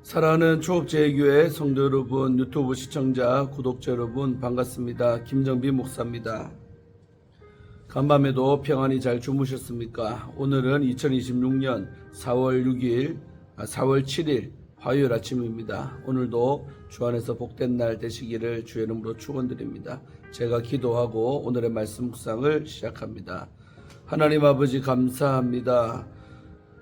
사랑하는 초업제일교회 성도 여러분, 유튜브 시청자, 구독자 여러분 반갑습니다. 김정빈 목사입니다. 간밤에도 평안히 잘 주무셨습니까? 오늘은 2026년 4월 7일 화요일 아침입니다. 오늘도 주 안에서 복된 날 되시기를 주의 이름으로 축원드립니다. 제가 기도하고 오늘의 말씀 묵상을 시작합니다. 하나님 아버지 감사합니다.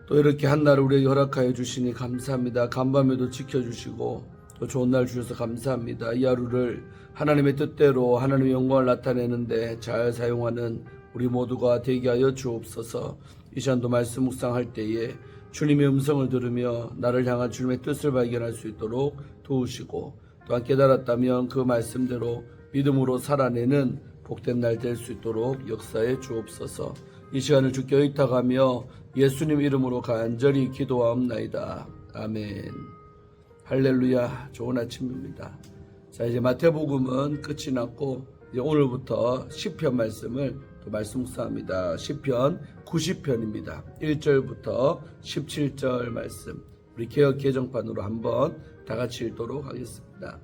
또 이렇게 한 날을 우리에게 허락하여 주시니 감사합니다. 간밤에도 지켜주시고 또 좋은 날 주셔서 감사합니다. 이 하루를 하나님의 뜻대로 하나님의 영광을 나타내는데 잘 사용하는 우리 모두가 되게 하여 주옵소서. 이 시간도 말씀 묵상할 때에 주님의 음성을 들으며 나를 향한 주님의 뜻을 발견할 수 있도록 도우시고, 또한 깨달았다면 그 말씀대로 믿음으로 살아내는 복된 날 될 수 있도록 역사해 주옵소서. 이 시간을 주께 의탁하며 예수님 이름으로 간절히 기도하옵나이다. 아멘. 할렐루야. 좋은 아침입니다. 자, 이제 마태복음은 끝이 났고 이제 오늘부터 시편 말씀을 또 말씀 묵상합니다. 시편 90편입니다. 1절부터 17절 말씀 우리 개역 개정판으로 한번 다 같이 읽도록 하겠습니다.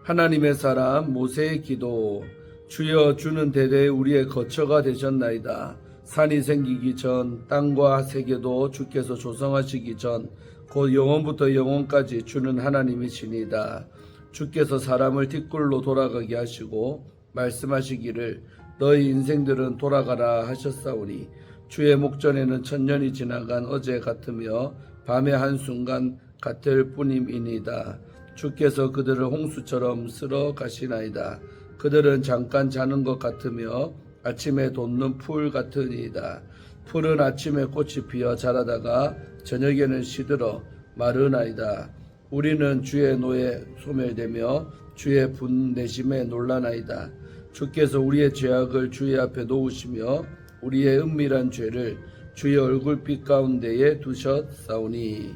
하나님의 사람 모세의 기도. 주여, 주는 대대 우리의 거처가 되셨나이다. 산이 생기기 전 땅과 세계도 주께서 조성하시기 전 곧 영원부터 영원까지 주는 하나님이시니이다. 주께서 사람을 뒷굴로 돌아가게 하시고 말씀하시기를 너희 인생들은 돌아가라 하셨사오니 주의 목전에는 천년이 지나간 어제 같으며 밤의 한순간 같을 뿐임이니이다. 주께서 그들을 홍수처럼 쓸어 가시나이다. 그들은 잠깐 자는 것 같으며 아침에 돋는 풀 같으니이다. 풀은 아침에 꽃이 피어 자라다가 저녁에는 시들어 마르나이다. 우리는 주의 노에 소멸되며 주의 분내심에 놀라나이다. 주께서 우리의 죄악을 주의 앞에 놓으시며 우리의 은밀한 죄를 주의 얼굴빛 가운데에 두셨사오니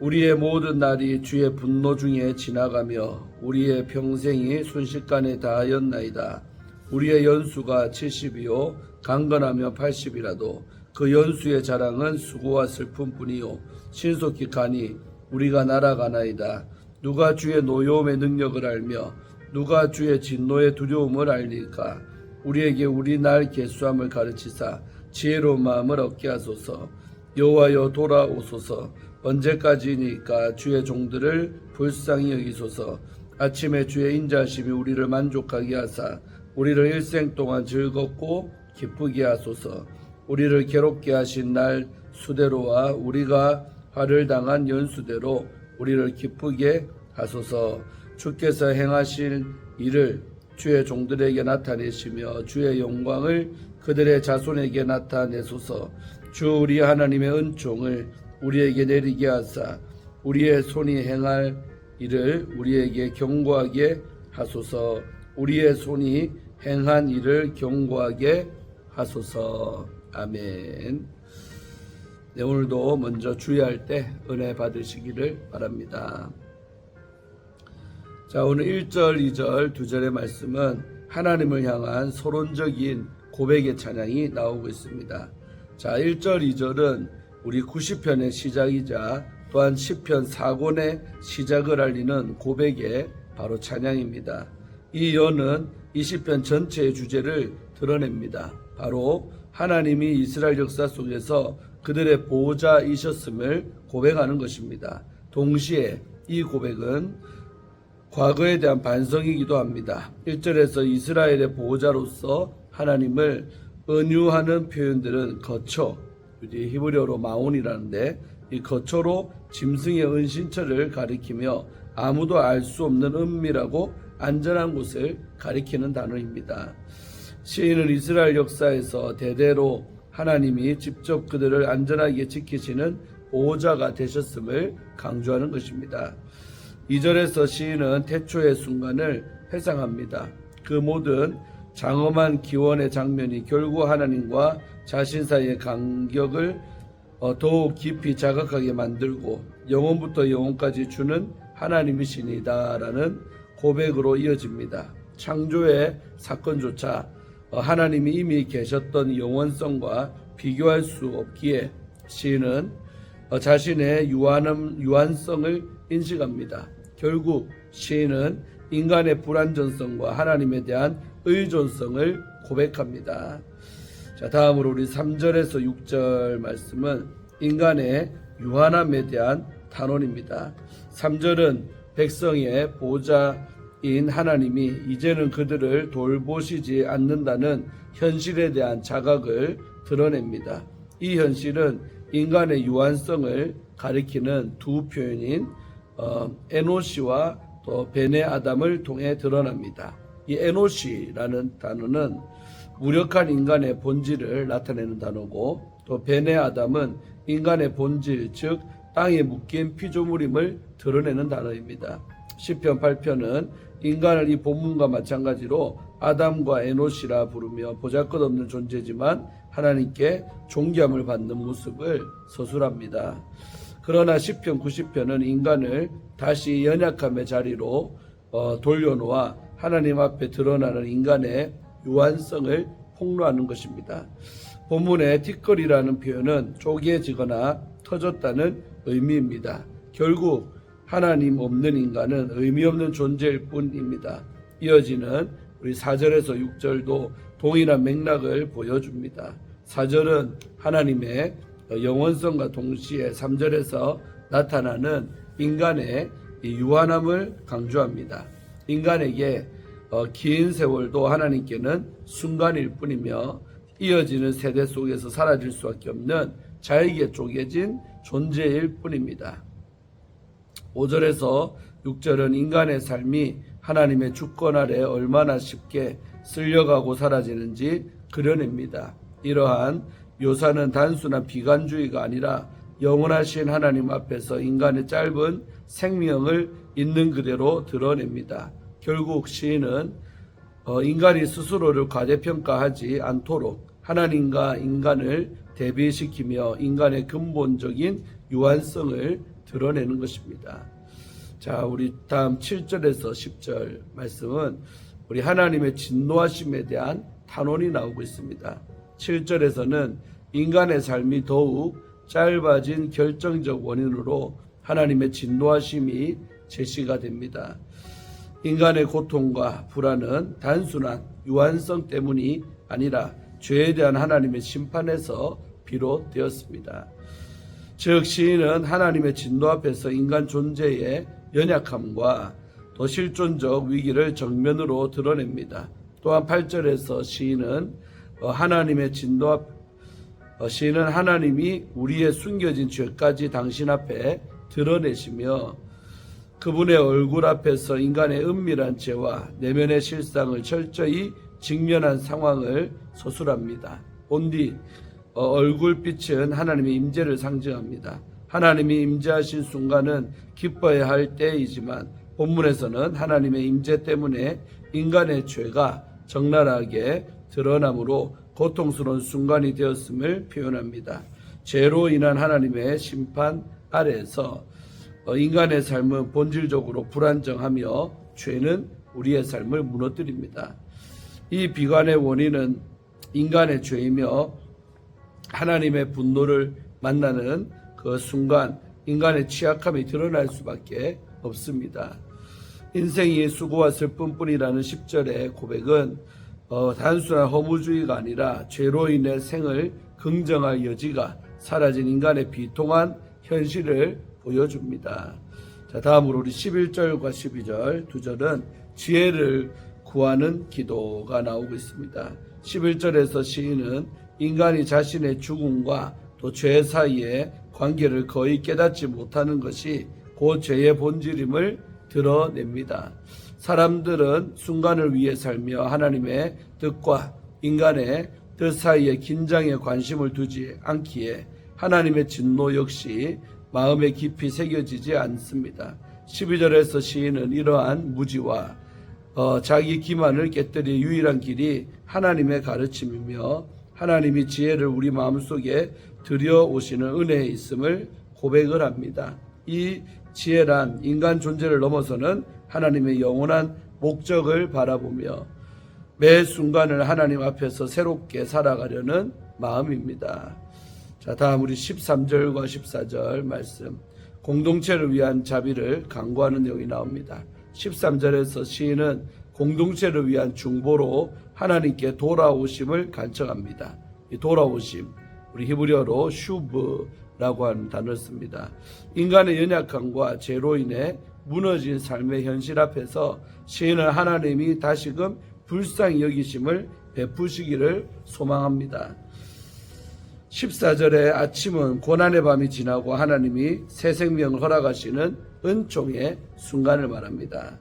우리의 모든 날이 주의 분노 중에 지나가며 우리의 평생이 순식간에 다하였나이다. 우리의 연수가 70이요 강건하며 80이라도 그 연수의 자랑은 수고와 슬픔뿐이요 신속히 가니 우리가 날아가나이다. 누가 주의 노여움의 능력을 알며 누가 주의 진노의 두려움을 알리까? 우리에게 우리 날 계수함을 가르치사 지혜로운 마음을 얻게 하소서. 여호와여 돌아오소서. 언제까지니까 주의 종들을 불쌍히 여기소서. 아침에 주의 인자하심이 우리를 만족하게 하사 우리를 일생 동안 즐겁고 기쁘게 하소서. 우리를 괴롭게 하신 날 수대로와 우리가 화를 당한 연수대로 우리를 기쁘게 하소서. 주께서 행하실 일을 주의 종들에게 나타내시며 주의 영광을 그들의 자손에게 나타내소서. 주 우리 하나님의 은총을 우리에게 내리게 하사 우리의 손이 행할 일을 우리에게 경고하게 하소서. 우리의 손이 행한 일을 경고하게 하소서. 아멘. 네, 오늘도 먼저 주의할 때 은혜 받으시기를 바랍니다. 자, 오늘 1절, 2절, 2절의 말씀은 하나님을 향한 서론적인 고백의 찬양이 나오고 있습니다. 자, 1절, 2절은 우리 90편의 시작이자 또한 10편 4권의 시작을 알리는 고백의 바로 찬양입니다. 이 여는 20편 전체의 주제를 드러냅니다. 바로 하나님이 이스라엘 역사 속에서 그들의 보호자이셨음을 고백하는 것입니다. 동시에 이 고백은 과거에 대한 반성이기도 합니다. 1절에서 이스라엘의 보호자로서 하나님을 은유하는 표현들은 거처, 히브리어로 마온이라는데 이 거처로 짐승의 은신처를 가리키며 아무도 알 수 없는 은밀하고 안전한 곳을 가리키는 단어입니다. 시인은 이스라엘 역사에서 대대로 하나님이 직접 그들을 안전하게 지키시는 보호자가 되셨음을 강조하는 것입니다. 2절에서 시인은 태초의 순간을 회상합니다. 그 모든 장엄한 기원의 장면이 결국 하나님과 자신 사이의 간격을 더욱 깊이 자각하게 만들고 영원부터 영원까지 주는 하나님이시니다라는 고백으로 이어집니다. 창조의 사건조차 하나님이 이미 계셨던 영원성과 비교할 수 없기에 시인은 자신의 유한성을 인식합니다. 결국 시인은 인간의 불완전성과 하나님에 대한 의존성을 고백합니다. 자, 다음으로 우리 3절에서 6절 말씀은 인간의 유한함에 대한 단언입니다. 3절은 백성의 보호자인 하나님이 이제는 그들을 돌보시지 않는다는 현실에 대한 자각을 드러냅니다. 이 현실은 인간의 유한성을 가리키는 두 표현인 에노시와 또 베네 아담을 통해 드러납니다. 이 에노시라는 단어는 무력한 인간의 본질을 나타내는 단어고, 또 베네 아담은 인간의 본질, 즉 땅에 묶인 피조물임을 드러내는 단어입니다. 시편 8편은 인간을 이 본문과 마찬가지로 아담과 에노시라 부르며 보잘것없는 존재지만 하나님께 존귀함을 받는 모습을 서술합니다. 그러나 시편 90편은 인간을 다시 연약함의 자리로 돌려놓아 하나님 앞에 드러나는 인간의 유한성을 폭로하는 것입니다. 본문의 티끌이라는 표현은 쪼개지거나 터졌다는 의미입니다. 결국 하나님 없는 인간은 의미 없는 존재일 뿐입니다. 이어지는 우리 4절에서 6절도 동일한 맥락을 보여줍니다. 4절은 하나님의 영원성과 동시에 3절에서 나타나는 인간의 유한함을 강조합니다. 인간에게 긴 세월도 하나님께는 순간일 뿐이며 이어지는 세대 속에서 사라질 수밖에 없는 자에게 쪼개진 존재일 뿐입니다. 5절에서 6절은 인간의 삶이 하나님의 주권 아래 얼마나 쉽게 쓸려가고 사라지는지 그려냅니다. 이러한 묘사는 단순한 비관주의가 아니라 영원하신 하나님 앞에서 인간의 짧은 생명을 있는 그대로 드러냅니다. 결국 시인은 인간이 스스로를 과대평가하지 않도록 하나님과 인간을 대비시키며 인간의 근본적인 유한성을 드러내는 것입니다. 자, 우리 다음 7절에서 10절 말씀은 우리 하나님의 진노하심에 대한 단언이 나오고 있습니다. 7절에서는 인간의 삶이 더욱 짧아진 결정적 원인으로 하나님의 진노하심이 제시가 됩니다. 인간의 고통과 불안은 단순한 유한성 때문이 아니라 죄에 대한 하나님의 심판에서 비롯되었습니다. 즉 시인은 하나님의 진노 앞에서 인간 존재의 연약함과 더 실존적 위기를 정면으로 드러냅니다. 또한 8절에서 시인은 하나님이 우리의 숨겨진 죄까지 당신 앞에 드러내시며 그분의 얼굴 앞에서 인간의 은밀한 죄와 내면의 실상을 철저히 직면한 상황을 서술합니다. 본디 얼굴빛은 하나님의 임재를 상징합니다. 하나님이 임재하신 순간은 기뻐해야 할 때이지만 본문에서는 하나님의 임재 때문에 인간의 죄가 적나라하게 드러나므로 고통스러운 순간이 되었음을 표현합니다. 죄로 인한 하나님의 심판 아래에서 인간의 삶은 본질적으로 불안정하며 죄는 우리의 삶을 무너뜨립니다. 이 비관의 원인은 인간의 죄이며 하나님의 분노를 만나는 그 순간 인간의 취약함이 드러날 수밖에 없습니다. 인생이 수고와 슬픔뿐이라는 10절의 고백은 단순한 허무주의가 아니라 죄로 인해 생을 긍정할 여지가 사라진 인간의 비통한 현실을 보여줍니다. 자, 다음으로 우리 11절과 12절 두 절은 지혜를 구하는 기도가 나오고 있습니다. 11절에서 시인은 인간이 자신의 죽음과 또 죄 사이의 관계를 거의 깨닫지 못하는 것이 그 죄의 본질임을 드러냅니다. 사람들은 순간을 위해 살며 하나님의 뜻과 인간의 뜻 사이에 긴장에 관심을 두지 않기에 하나님의 진노 역시 마음에 깊이 새겨지지 않습니다. 12절에서 시인은 이러한 무지와 자기 기만을 깨뜨릴 유일한 길이 하나님의 가르침이며 하나님이 지혜를 우리 마음속에 들여오시는 은혜에 있음을 고백을 합니다. 이 지혜란 인간 존재를 넘어서는 하나님의 영원한 목적을 바라보며 매 순간을 하나님 앞에서 새롭게 살아가려는 마음입니다. 자, 다음 우리 13절과 14절 말씀. 공동체를 위한 자비를 강구하는 내용이 나옵니다. 13절에서 시인은 공동체를 위한 중보로 하나님께 돌아오심을 간청합니다. 이 돌아오심, 우리 히브리어로 슈브라고 하는 단어를 씁니다. 인간의 연약함과 죄로 인해 무너진 삶의 현실 앞에서 시인은 하나님이 다시금 불쌍히 여기심을 베푸시기를 소망합니다. 14절에 아침은 고난의 밤이 지나고 하나님이 새 생명을 허락하시는 은총의 순간을 말합니다.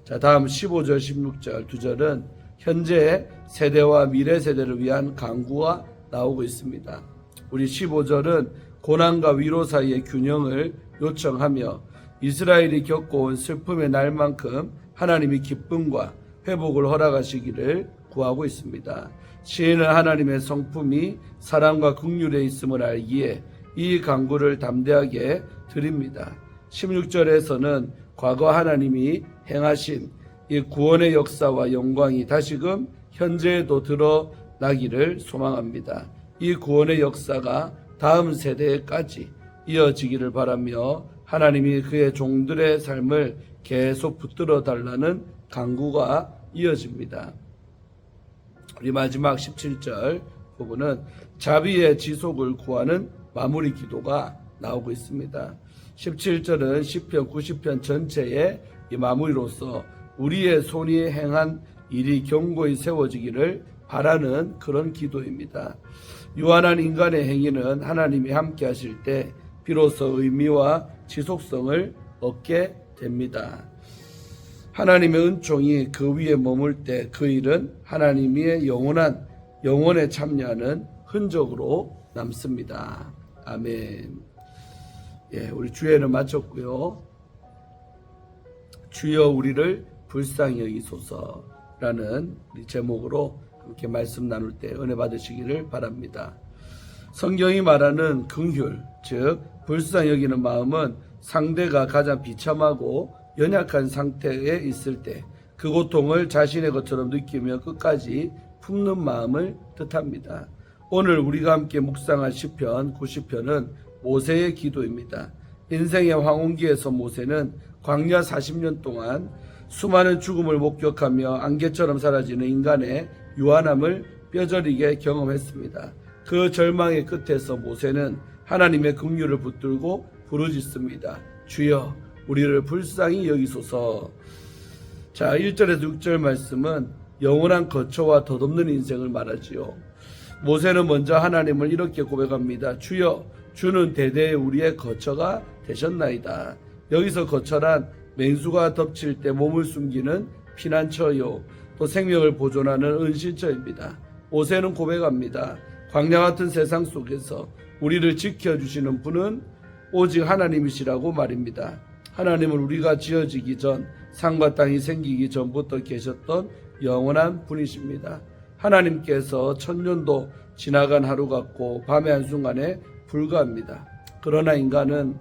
자, 다음 15절, 16절 두 절은 현재 세대와 미래 세대를 위한 강구가 나오고 있습니다. 우리 15절은 고난과 위로 사이의 균형을 요청하며 이스라엘이 겪어온 슬픔의 날만큼 하나님이 기쁨과 회복을 허락하시기를 구하고 있습니다. 시인은 하나님의 성품이 사랑과 긍휼에 있음을 알기에 이 간구를 담대하게 드립니다. 16절에서는 과거 하나님이 행하신 이 구원의 역사와 영광이 다시금 현재에도 드러나기를 소망합니다. 이 구원의 역사가 다음 세대까지 이어지기를 바라며 하나님이 그의 종들의 삶을 계속 붙들어 달라는 간구가 이어집니다. 우리 마지막 17절 부분은 자비의 지속을 구하는 마무리 기도가 나오고 있습니다. 17절은 시편 90편 전체의 이 마무리로서 우리의 손이 행한 일이 견고히 세워지기를 바라는 그런 기도입니다. 유한한 인간의 행위는 하나님이 함께 하실 때 비로소 의미와 지속성을 얻게 됩니다. 하나님의 은총이 그 위에 머물 때 그 일은 하나님의 영원에 참여하는 흔적으로 남습니다. 아멘. 예, 우리 주예는 마쳤고요. 주여 우리를 불쌍히 여기소서라는 우리 제목으로 이렇게 말씀 나눌 때 은혜 받으시기를 바랍니다. 성경이 말하는 긍휼, 즉 불쌍히 여기는 마음은 상대가 가장 비참하고 연약한 상태에 있을 때 그 고통을 자신의 것처럼 느끼며 끝까지 품는 마음을 뜻합니다. 오늘 우리가 함께 묵상할 시편 90편은 모세의 기도입니다. 인생의 황혼기에서 모세는 광야 40년 동안 수많은 죽음을 목격하며 안개처럼 사라지는 인간의 유한함을 뼈저리게 경험했습니다. 그 절망의 끝에서 모세는 하나님의 긍휼을 붙들고 부르짖습니다. 주여 우리를 불쌍히 여기소서. 자, 1절에서 6절 말씀은 영원한 거처와 덧없는 인생을 말하지요. 모세는 먼저 하나님을 이렇게 고백합니다. 주여 주는 대대에 우리의 거처가 되셨나이다. 여기서 거처란 맹수가 덮칠 때 몸을 숨기는 피난처요, 또 생명을 보존하는 은신처입니다. 모세는 고백합니다. 광야 같은 세상 속에서 우리를 지켜주시는 분은 오직 하나님이시라고 말입니다. 하나님은 우리가 지어지기 전, 상과 땅이 생기기 전부터 계셨던 영원한 분이십니다. 하나님께서 천년도 지나간 하루 같고 밤의 한순간에 불과합니다. 그러나 인간은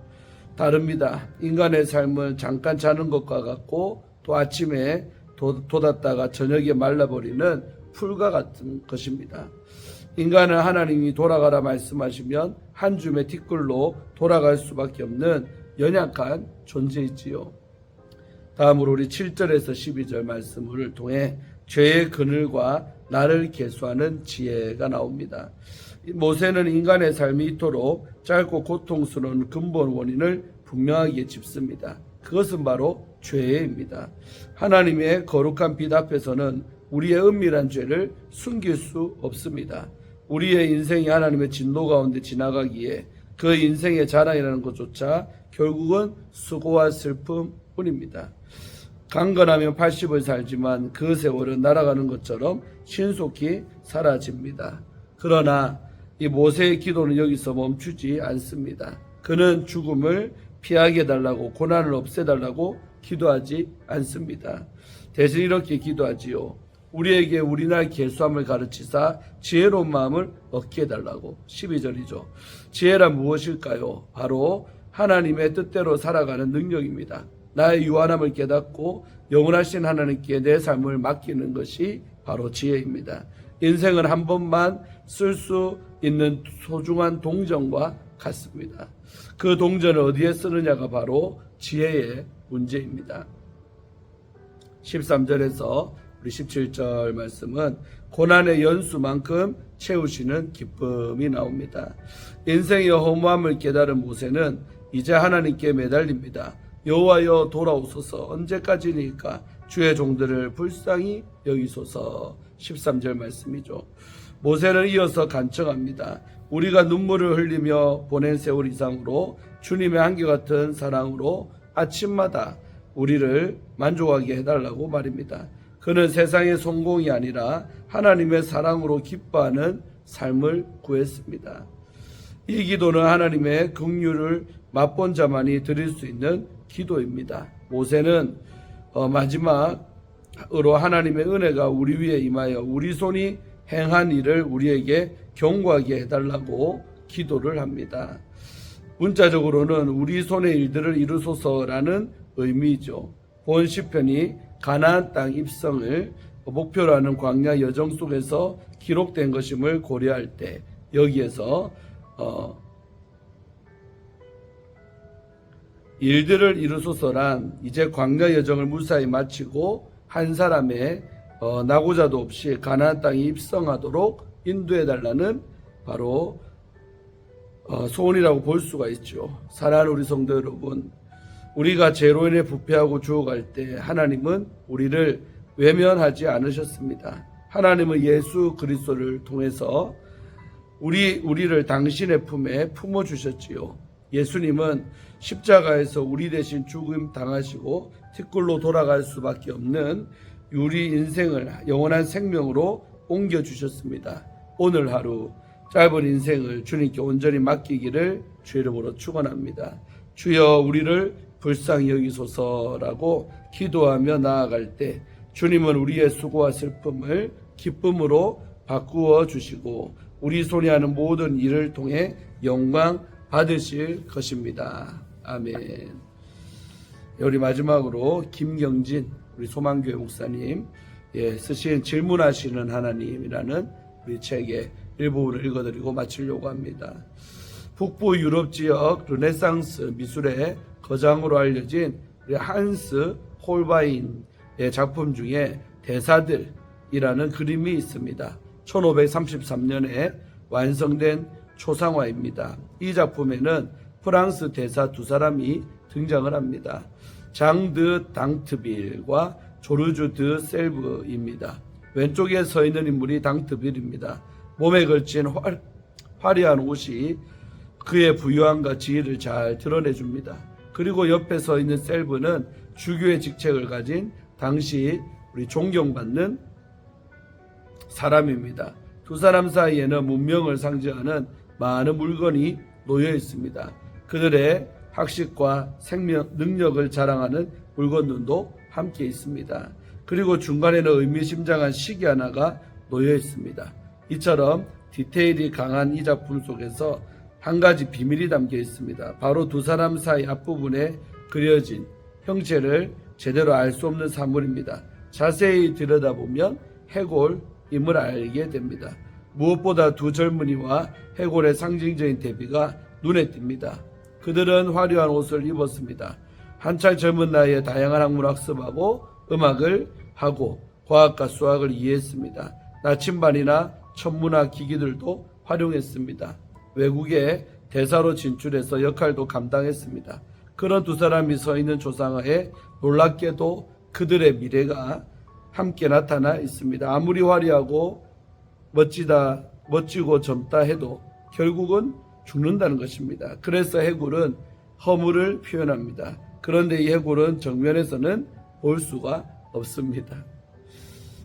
다릅니다. 인간의 삶은 잠깐 자는 것과 같고 또 아침에 돋았다가 저녁에 말라버리는 풀과 같은 것입니다. 인간은 하나님이 돌아가라 말씀하시면 한 줌의 티끌로 돌아갈 수밖에 없는 연약한 존재이지요. 다음으로 우리 7절에서 12절 말씀을 통해 죄의 그늘과 나를 계수하는 지혜가 나옵니다. 모세는 인간의 삶이 이토록 짧고 고통스러운 근본 원인을 분명하게 짚습니다. 그것은 바로 죄입니다. 하나님의 거룩한 빛 앞에서는 우리의 은밀한 죄를 숨길 수 없습니다. 우리의 인생이 하나님의 진노 가운데 지나가기에 그 인생의 자랑이라는 것조차 결국은 수고와 슬픔뿐입니다. 강건하면 80을 살지만 그 세월은 날아가는 것처럼 신속히 사라집니다. 그러나 이 모세의 기도는 여기서 멈추지 않습니다. 그는 죽음을 피하게 해달라고, 고난을 없애달라고 기도하지 않습니다. 대신 이렇게 기도하지요. 우리에게 우리날 계수함을 가르치사 지혜로운 마음을 얻게 해달라고. 12절이죠. 지혜란 무엇일까요? 바로 하나님의 뜻대로 살아가는 능력입니다. 나의 유한함을 깨닫고 영원하신 하나님께 내 삶을 맡기는 것이 바로 지혜입니다. 인생은 한 번만 쓸 수 있는 소중한 동전과 같습니다. 그 동전을 어디에 쓰느냐가 바로 지혜의 문제입니다. 13절에서 우리 17절 말씀은 고난의 연수만큼 채우시는 기쁨이 나옵니다. 인생의 허무함을 깨달은 모세는 이제 하나님께 매달립니다. 여호와여 돌아오소서. 언제까지니까 주의 종들을 불쌍히 여기소서. 13절 말씀이죠. 모세는 이어서 간청합니다. 우리가 눈물을 흘리며 보낸 세월 이상으로 주님의 한결같은 사랑으로 아침마다 우리를 만족하게 해달라고 말입니다. 그는 세상의 성공이 아니라 하나님의 사랑으로 기뻐하는 삶을 구했습니다. 이 기도는 하나님의 긍휼을 맛본 자만이 드릴 수 있는 기도입니다. 모세는 마지막으로 하나님의 은혜가 우리 위에 임하여 우리 손이 행한 일을 우리에게 경고하게 해달라고 기도를 합니다. 문자적으로는 우리 손의 일들을 이루소서라는 의미죠. 본 시편이 가나안 땅 입성을 목표로 하는 광야 여정 속에서 기록된 것임을 고려할 때 여기에서 일들을 이루소서란 이제 광야 여정을 무사히 마치고 한 사람의 나고자도 없이 가나안 땅에 입성하도록 인도해달라는 바로 소원이라고 볼 수가 있죠. 사랑하는 우리 성도 여러분, 우리가 죄로 인해 부패하고 죽어갈 때 하나님은 우리를 외면하지 않으셨습니다. 하나님은 예수 그리스도를 통해서 우리를 당신의 품에 품어주셨지요. 예수님은 십자가에서 우리 대신 죽임 당하시고 티끌로 돌아갈 수밖에 없는 우리 인생을 영원한 생명으로 옮겨주셨습니다. 오늘 하루 짧은 인생을 주님께 온전히 맡기기를 주의 이름으로 축원합니다. 주여 우리를 불쌍히 여기소서라고 기도하며 나아갈 때 주님은 우리의 수고와 슬픔을 기쁨으로 바꾸어 주시고 우리 손이 하는 모든 일을 통해 영광 받으실 것입니다. 아멘. 우리 마지막으로 김경진 우리 소망교회 목사님 쓰신 질문하시는 하나님이라는 우리 책의 일부분을 읽어드리고 마치려고 합니다. 북부 유럽 지역 르네상스 미술의 거장으로 알려진 우리 한스 홀바인의 작품 중에 대사들이라는 그림이 있습니다. 1533년에 완성된 초상화입니다. 이 작품에는 프랑스 대사 두 사람이 등장을 합니다. 장 드 당트빌과 조르주 드 셀브입니다. 왼쪽에 서 있는 인물이 당트빌입니다. 몸에 걸친 화려한 옷이 그의 부유함과 지혜를 잘 드러내줍니다. 그리고 옆에 서 있는 셀브는 주교의 직책을 가진 당시 우리 존경받는 사람입니다. 두 사람 사이에는 문명을 상징하는 많은 물건이 놓여 있습니다. 그들의 학식과 생명 능력을 자랑하는 물건들도 함께 있습니다. 그리고 중간에는 의미심장한 시계 하나가 놓여 있습니다. 이처럼 디테일이 강한 이 작품 속에서 한 가지 비밀이 담겨 있습니다. 바로 두 사람 사이 앞부분에 그려진 형체를 제대로 알 수 없는 사물입니다. 자세히 들여다보면 해골임을 알게 됩니다. 무엇보다 두 젊은이와 해골의 상징적인 대비가 눈에 띕니다. 그들은 화려한 옷을 입었습니다. 한창 젊은 나이에 다양한 학문을 학습하고 음악을 하고 과학과 수학을 이해했습니다. 나침반이나 천문학 기기들도 활용했습니다. 외국에 대사로 진출해서 역할도 감당했습니다. 그런 두 사람이 서 있는 조상화에 놀랍게도 그들의 미래가 함께 나타나 있습니다. 아무리 화려하고 멋지고 젊다 해도 결국은 죽는다는 것입니다. 그래서 해골은 허물을 표현합니다. 그런데 이 해골은 정면에서는 볼 수가 없습니다.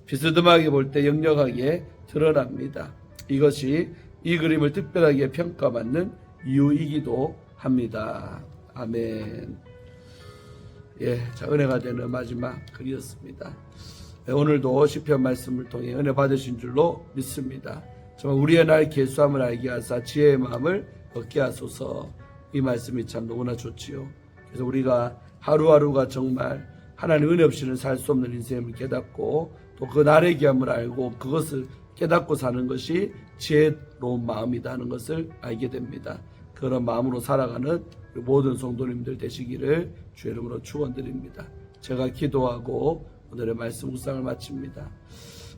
비스듬하게 볼 때 역력하게 드러납니다. 이것이 이 그림을 특별하게 평가받는 이유이기도 합니다. 아멘. 자, 은혜가 되는 마지막 글이었습니다. 오늘도 시편 말씀을 통해 은혜 받으신 줄로 믿습니다. 정말 우리의 날 계수함을 알게 하사 지혜의 마음을 얻게 하소서. 이 말씀이 참 너무나 좋지요. 그래서 우리가 하루하루가 정말 하나님 은혜 없이는 살 수 없는 인생을 깨닫고 또 그 날의 귀함을 알고 그것을 깨닫고 사는 것이 지혜로운 마음이다 하는 것을 알게 됩니다. 그런 마음으로 살아가는 모든 성도님들 되시기를 주의 이름으로 축원드립니다. 제가 기도하고 오늘의 말씀 묵상을 마칩니다.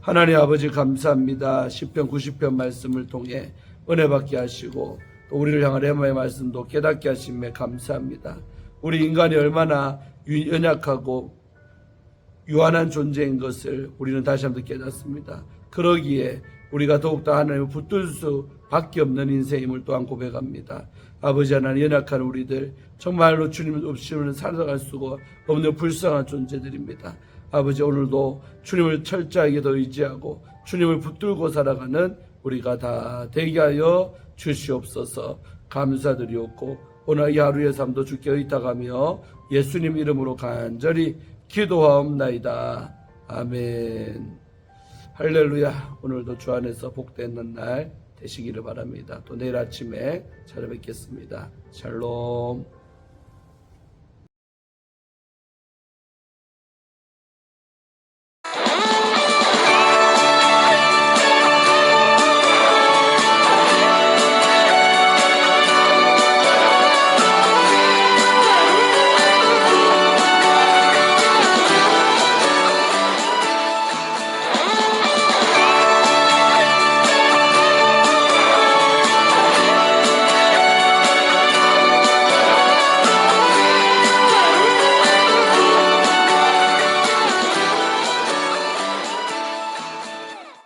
하나님 아버지 감사합니다. 시편 90편 말씀을 통해 은혜 받게 하시고 또 우리를 향한 레마의 말씀도 깨닫게 하심에 감사합니다. 우리 인간이 얼마나 연약하고 유한한 존재인 것을 우리는 다시 한번 깨닫습니다. 그러기에 우리가 더욱더 하나님을 붙들 수밖에 없는 인생임을 또한 고백합니다. 아버지 하나님, 연약한 우리들 정말로 주님 없이는 살아갈 수가 없는 불쌍한 존재들입니다. 아버지, 오늘도 주님을 철저하게 더 의지하고 주님을 붙들고 살아가는 우리가 다 되게 하여 주시옵소서. 감사드리옵고 오늘 이 하루의 삶도 주께 의탁하며 예수님 이름으로 간절히 기도하옵나이다. 아멘. 할렐루야. 오늘도 주 안에서 복되는 날 되시기를 바랍니다. 또 내일 아침에 찾아뵙겠습니다. 샬롬.